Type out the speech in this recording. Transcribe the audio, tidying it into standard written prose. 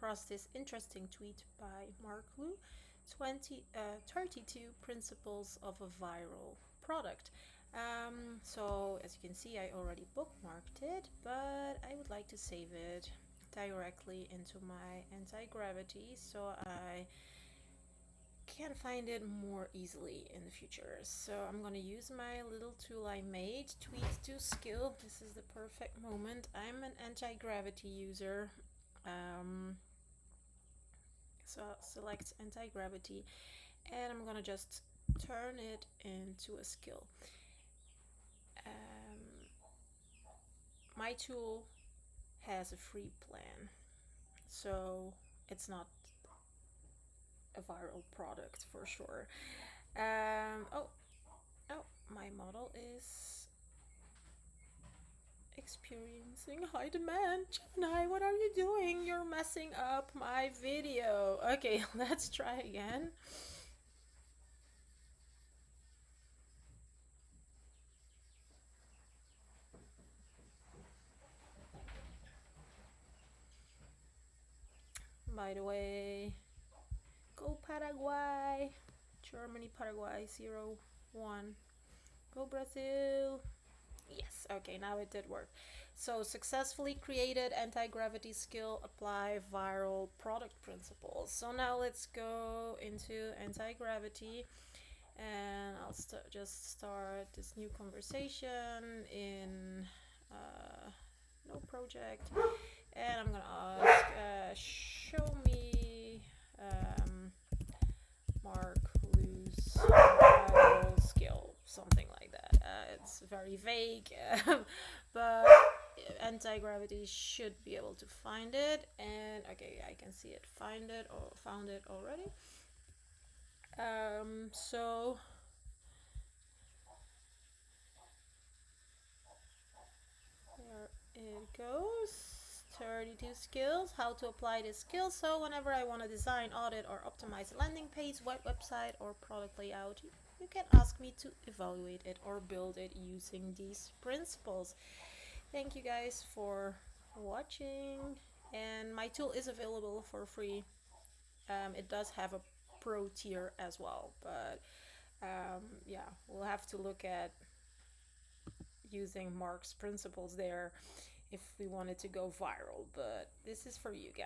across this interesting tweet by Marc 32 principles of a viral product. So as you can see, I already bookmarked it, but I would like to save it directly into my anti-gravity so I can find it more easily in the future. So I'm gonna use my little tool I made, Tweet2Skill. This is the perfect moment. I'm an anti-gravity user. So select anti-gravity, and I'm gonna just turn it into a skill. My tool has a free plan, so it's not a viral product for sure. Oh, my model is experiencing high demand. Gemini, what are you doing? You're messing up my video. Okay, let's try again. By the way, go Paraguay. Germany, Paraguay, 0-1. Go Brazil. Yes, okay, now it did work. So successfully created anti-gravity skill, apply viral product principles. So now let's go into anti-gravity, and I'll just start this new conversation in no project, and I'm gonna ask show me Marc lose viral skill, something like that. It's very vague, but anti-gravity should be able to find it. And okay, I can see it. Found it already. So there it goes. 32 skills, how to apply this skill. So whenever I want to design, audit, or optimize a landing page, website, or product layout, you can ask me to evaluate it or build it using these principles. Thank you guys for watching, and my tool is available for free. It does have a pro tier as well, but yeah, we'll have to look at using Marc's principles there if we wanted to go viral, but this is for you guys.